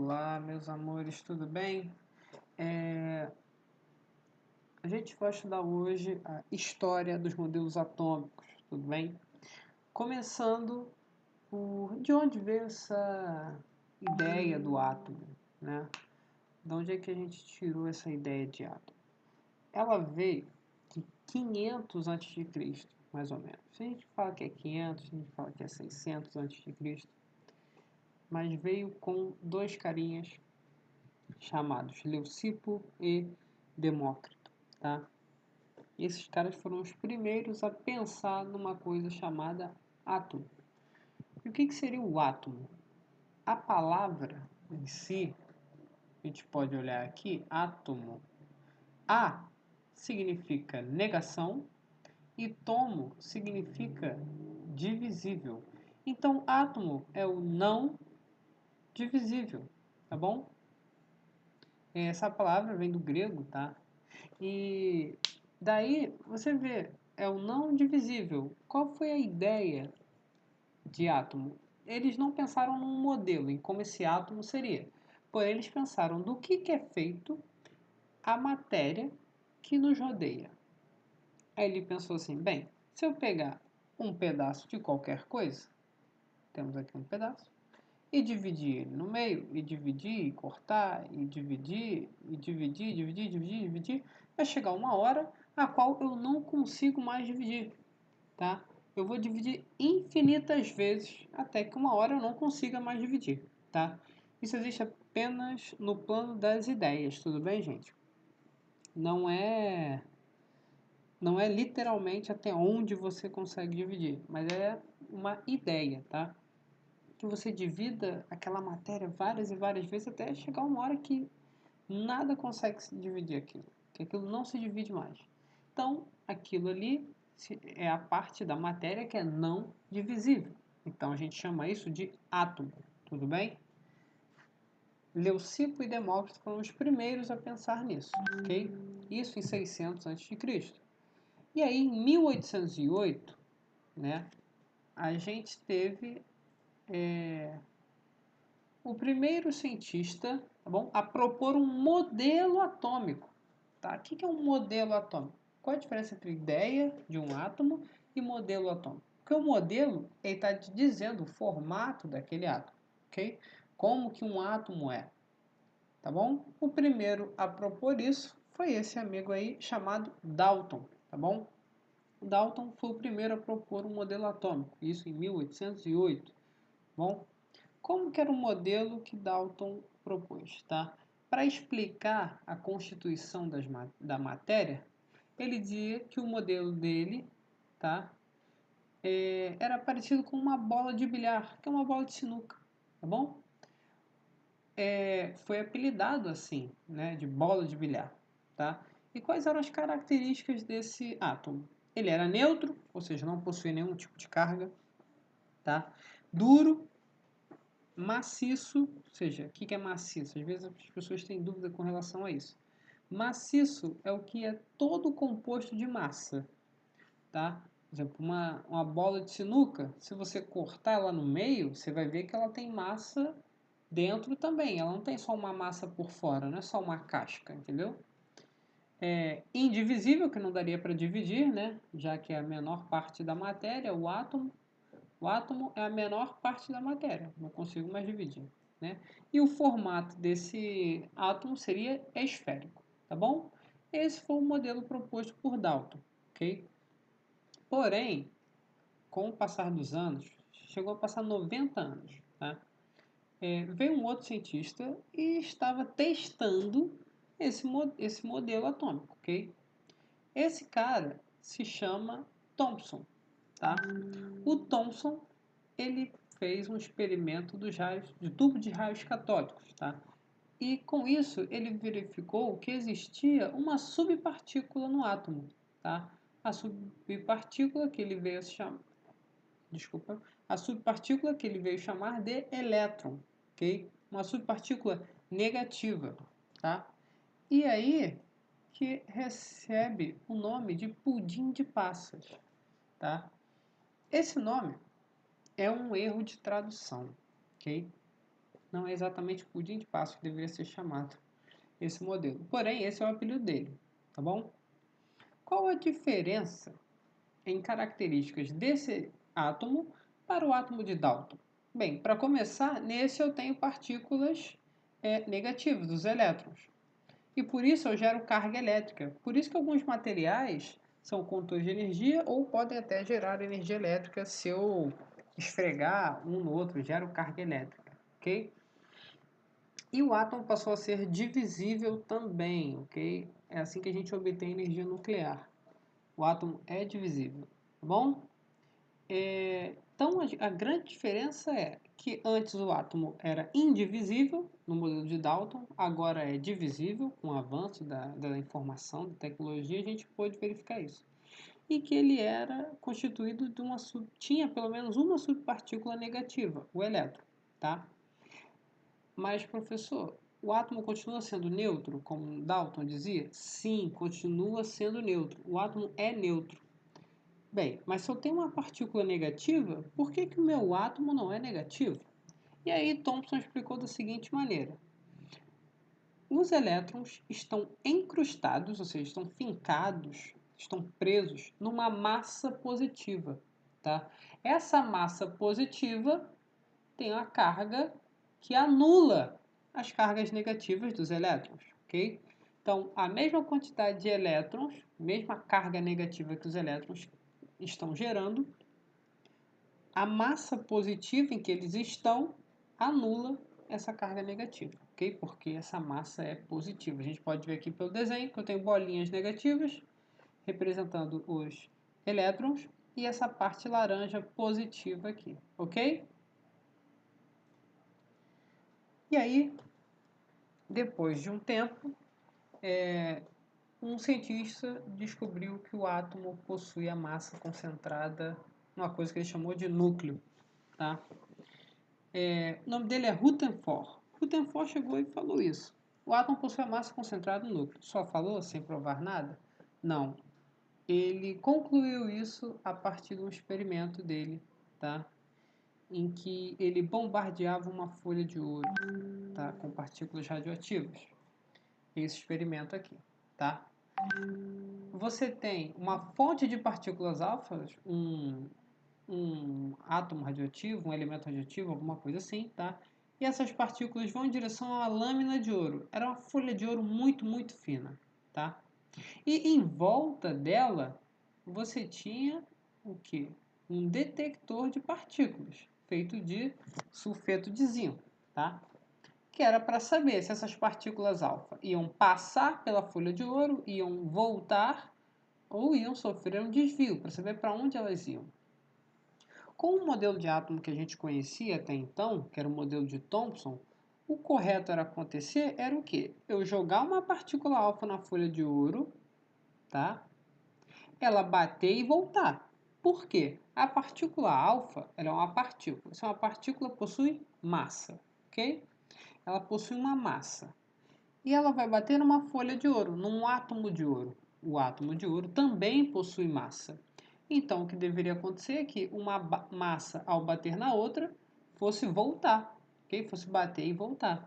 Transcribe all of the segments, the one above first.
Olá, meus amores, tudo bem? A gente vai estudar hoje a história dos modelos atômicos, tudo bem? Começando por de onde veio essa ideia do átomo, né? De onde é que a gente tirou essa ideia de átomo? Ela veio de 500 a.C., mais ou menos. A gente fala que é 500, a gente fala que é 600 a.C., mas veio com dois carinhas chamados Leucipo e Demócrito, tá? Esses caras foram os primeiros a pensar numa coisa chamada átomo. E o que seria o átomo? A palavra em si, a gente pode olhar aqui, átomo. A significa negação e tomo significa divisível. Então, átomo é o não divisível, tá bom? Essa palavra vem do grego, tá? E daí você vê, é o não divisível. Qual foi a ideia de átomo? Eles não pensaram num modelo, em como esse átomo seria. Porém, eles pensaram do que é feito a matéria que nos rodeia. Aí ele pensou assim, bem, se eu pegar um pedaço de qualquer coisa, temos aqui um pedaço, e dividir ele no meio, e dividir, e cortar, e dividir, e dividir, dividir, dividir, dividir, vai chegar uma hora a qual eu não consigo mais dividir, tá? Eu vou dividir infinitas vezes até que uma hora eu não consiga mais dividir, tá? Isso existe apenas no plano das ideias, tudo bem, gente? Não é literalmente até onde você consegue dividir, mas é uma ideia, tá? Que você divida aquela matéria várias e várias vezes até chegar uma hora que nada consegue se dividir aquilo, que aquilo não se divide mais. Então, aquilo ali é a parte da matéria que é não divisível. Então, a gente chama isso de átomo, tudo bem? Leucipo e Demócrito foram os primeiros a pensar nisso, ok? Isso em 600 a.C. E aí, em 1808, né, a gente teve o primeiro cientista, tá bom, a propor um modelo atômico. Tá? O que é um modelo atômico? Qual a diferença entre ideia de um átomo e modelo atômico? Porque o modelo está te dizendo o formato daquele átomo, ok? Como que um átomo é, tá bom? O primeiro a propor isso foi esse amigo aí chamado Dalton, tá bom? Dalton foi o primeiro a propor um modelo atômico, isso em 1808, bom? Como que era o modelo que Dalton propôs, tá? Para explicar a constituição da matéria, ele dizia que o modelo dele, tá? Era parecido com uma bola de bilhar, que é uma bola de sinuca, tá bom? Foi apelidado assim, né, de bola de bilhar, tá? E quais eram as características desse átomo? Ele era neutro, ou seja, não possuía nenhum tipo de carga, tá? Duro, maciço, ou seja, o que é maciço? Às vezes as pessoas têm dúvida com relação a isso. Maciço é o que é todo composto de massa, tá? Por exemplo, uma bola de sinuca, se você cortar ela no meio, você vai ver que ela tem massa dentro também. Ela não tem só uma massa por fora, não é só uma casca, entendeu? É indivisível, que não daria para dividir, né? Já que é a menor parte da matéria, o átomo. O átomo é a menor parte da matéria, não consigo mais dividir, né? E o formato desse átomo seria esférico, tá bom? Esse foi o modelo proposto por Dalton, ok? Porém, com o passar dos anos, chegou a passar 90 anos, tá? Veio um outro cientista e estava testando esse modelo atômico, ok? Esse cara se chama Thomson, tá? O Thomson, ele fez um experimento de tubo de raios catódicos, tá? E com isso ele verificou que existia uma subpartícula no átomo, tá? A subpartícula que ele veio chamar, desculpa, a subpartícula que ele veio chamar de elétron, ok? Uma subpartícula negativa, tá? E aí que recebe o nome de pudim de passas, tá? Esse nome é um erro de tradução, ok? Não é exatamente pudim de Páscoa que deveria ser chamado esse modelo. Porém, esse é o apelido dele, tá bom? Qual a diferença em características desse átomo para o átomo de Dalton? Bem, para começar, nesse eu tenho partículas negativas, os elétrons. E por isso eu gero carga elétrica. Por isso que alguns materiais são condutores de energia ou podem até gerar energia elétrica se eu esfregar um no outro, gero carga elétrica, ok? E o átomo passou a ser divisível também, ok? É assim que a gente obtém energia nuclear. O átomo é divisível, tá bom? Então, a grande diferença é que antes o átomo era indivisível, no modelo de Dalton, agora é divisível, com o avanço da informação, da tecnologia, a gente pôde verificar isso. E que ele era constituído de tinha pelo menos uma subpartícula negativa, o elétron, tá? Mas, professor, o átomo continua sendo neutro, como Dalton dizia? Sim, continua sendo neutro. O átomo é neutro. Bem, mas se eu tenho uma partícula negativa, por que o meu átomo não é negativo? E aí Thomson explicou da seguinte maneira. Os elétrons estão encrustados, ou seja, estão fincados, estão presos numa massa positiva, tá? Essa massa positiva tem uma carga que anula as cargas negativas dos elétrons, ok? Então, a mesma quantidade de elétrons, mesma carga negativa que os elétrons estão gerando, a massa positiva em que eles estão anula essa carga negativa, ok? Porque essa massa é positiva. A gente pode ver aqui pelo desenho que eu tenho bolinhas negativas representando os elétrons e essa parte laranja positiva aqui, ok? E aí, depois de um tempo, um cientista descobriu que o átomo possui a massa concentrada numa coisa que ele chamou de núcleo, tá? O nome dele é Rutherford. Rutherford chegou e falou isso. O átomo possui a massa concentrada no núcleo. Só falou sem provar nada? Não. Ele concluiu isso a partir de um experimento dele, tá? Em que ele bombardeava uma folha de ouro, tá? Com partículas radioativas. Esse experimento aqui, tá? Você tem uma fonte de partículas alfas, um átomo radioativo, um elemento radioativo, alguma coisa assim, tá? E essas partículas vão em direção a uma lâmina de ouro. Era uma folha de ouro muito, muito fina, tá? E em volta dela, você tinha o quê? Um detector de partículas, feito de sulfeto de zinco, tá? Que era para saber se essas partículas alfa iam passar pela folha de ouro, iam voltar ou iam sofrer um desvio, para saber para onde elas iam. Com o modelo de átomo que a gente conhecia até então, que era o modelo de Thomson, o correto era acontecer era o quê? Eu jogar uma partícula alfa na folha de ouro, tá? Ela bater e voltar. Por quê? A partícula alfa, ela é uma partícula. Se uma partícula possui massa, ok? Ela possui uma massa. E ela vai bater numa folha de ouro, num átomo de ouro. O átomo de ouro também possui massa. Então, o que deveria acontecer é que uma massa, ao bater na outra, fosse voltar, ok? Fosse bater e voltar.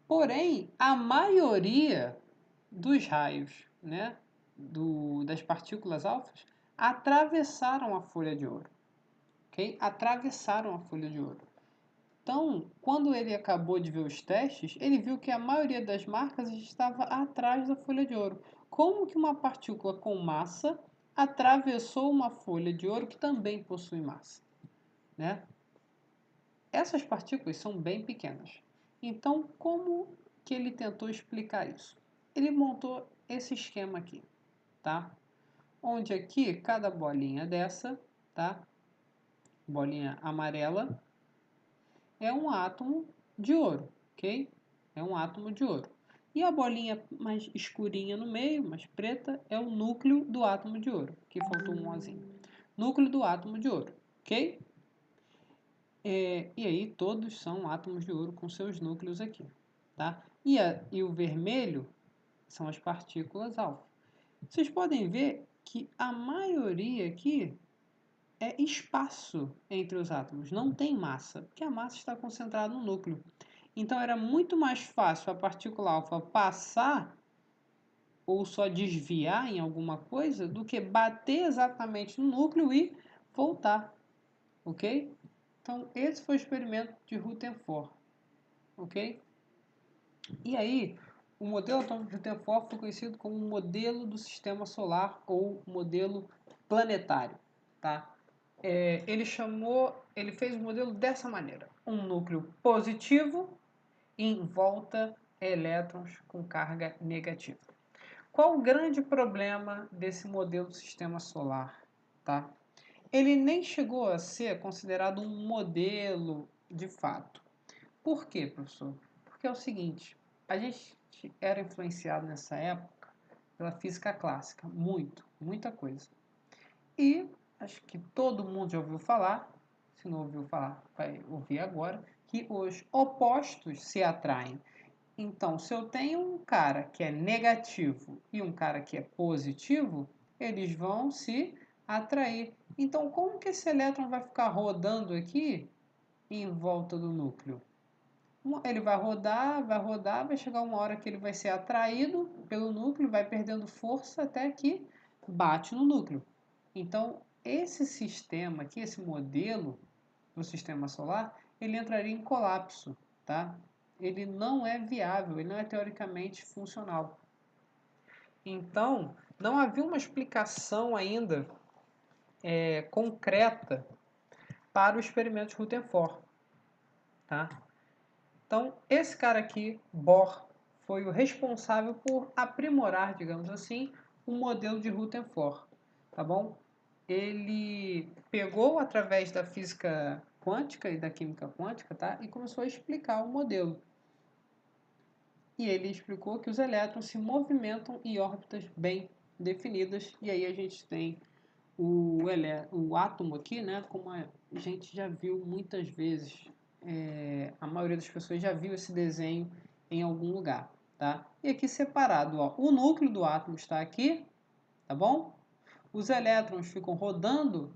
Porém, a maioria dos raios, né, das partículas alfas, atravessaram a folha de ouro, ok? Atravessaram a folha de ouro. Então, quando ele acabou de ver os testes, ele viu que a maioria das marcas estava atrás da folha de ouro. Como que uma partícula com massa atravessou uma folha de ouro que também possui massa, né? Essas partículas são bem pequenas. Então, como que ele tentou explicar isso? Ele montou esse esquema aqui, tá? Onde aqui, cada bolinha dessa, tá? Bolinha amarela, é um átomo de ouro, ok? É um átomo de ouro. E a bolinha mais escurinha no meio, mais preta, é o núcleo do átomo de ouro. Aqui faltou um ozinho. Núcleo do átomo de ouro, ok? E aí todos são átomos de ouro com seus núcleos aqui, tá? E o vermelho são as partículas alfa. Vocês podem ver que a maioria aqui é espaço entre os átomos, não tem massa, porque a massa está concentrada no núcleo. Então era muito mais fácil a partícula alfa passar ou só desviar em alguma coisa do que bater exatamente no núcleo e voltar, ok? Então esse foi o experimento de Rutherford, ok? E aí, o modelo atômico de Rutherford foi conhecido como o modelo do sistema solar ou modelo planetário, tá? Ele fez o modelo dessa maneira: um núcleo positivo em volta elétrons com carga negativa. Qual o grande problema desse modelo do sistema solar, tá? Ele nem chegou a ser considerado um modelo de fato. Por quê, professor? Porque é o seguinte, a gente era influenciado nessa época pela física clássica, muita coisa. E acho que todo mundo já ouviu falar, se não ouviu falar, vai ouvir agora, que os opostos se atraem. Então, se eu tenho um cara que é negativo e um cara que é positivo, eles vão se atrair. Então, como que esse elétron vai ficar rodando aqui em volta do núcleo? Ele vai rodar, vai chegar uma hora que ele vai ser atraído pelo núcleo, vai perdendo força até que bate no núcleo. Então, esse sistema aqui, esse modelo do sistema solar, ele entraria em colapso, tá? Ele não é viável, ele não é teoricamente funcional. Então, não havia uma explicação ainda concreta para o experimento de Rutherford, tá? Então, esse cara aqui, Bohr, foi o responsável por aprimorar, digamos assim, o modelo de Rutherford, tá bom? Ele pegou através da física quântica e da química quântica, tá? E começou a explicar o modelo. E ele explicou que os elétrons se movimentam em órbitas bem definidas, e aí a gente tem o átomo aqui, né? Como a gente já viu muitas vezes, a maioria das pessoas já viu esse desenho em algum lugar, tá? E aqui separado, ó, o núcleo do átomo está aqui, tá bom? Os elétrons ficam rodando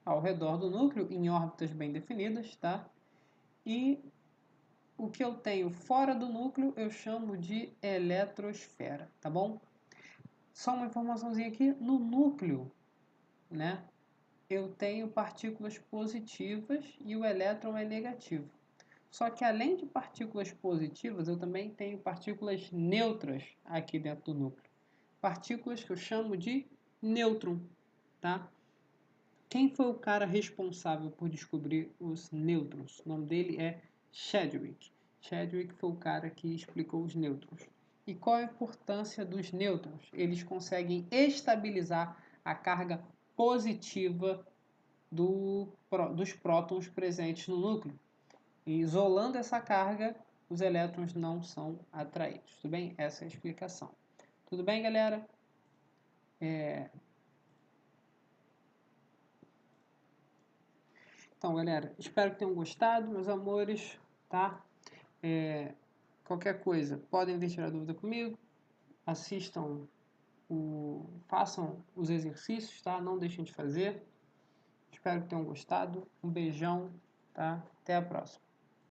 ao redor do núcleo em órbitas bem definidas, tá? E o que eu tenho fora do núcleo eu chamo de eletrosfera, tá bom? Só uma informaçãozinha aqui, no núcleo, né? Eu tenho partículas positivas e o elétron é negativo. Só que além de partículas positivas, eu também tenho partículas neutras aqui dentro do núcleo. Partículas que eu chamo de nêutron, tá? Quem foi o cara responsável por descobrir os nêutrons? O nome dele é Chadwick. Chadwick foi o cara que explicou os nêutrons. E qual a importância dos nêutrons? Eles conseguem estabilizar a carga positiva dos prótons presentes no núcleo. E isolando essa carga, os elétrons não são atraídos. Tudo bem? Essa é a explicação. Tudo bem, galera? Então, galera, espero que tenham gostado, meus amores, tá? Qualquer coisa, podem vir tirar dúvida comigo, assistam, façam os exercícios, tá? Não deixem de fazer. Espero que tenham gostado. Um beijão, tá? Até a próxima.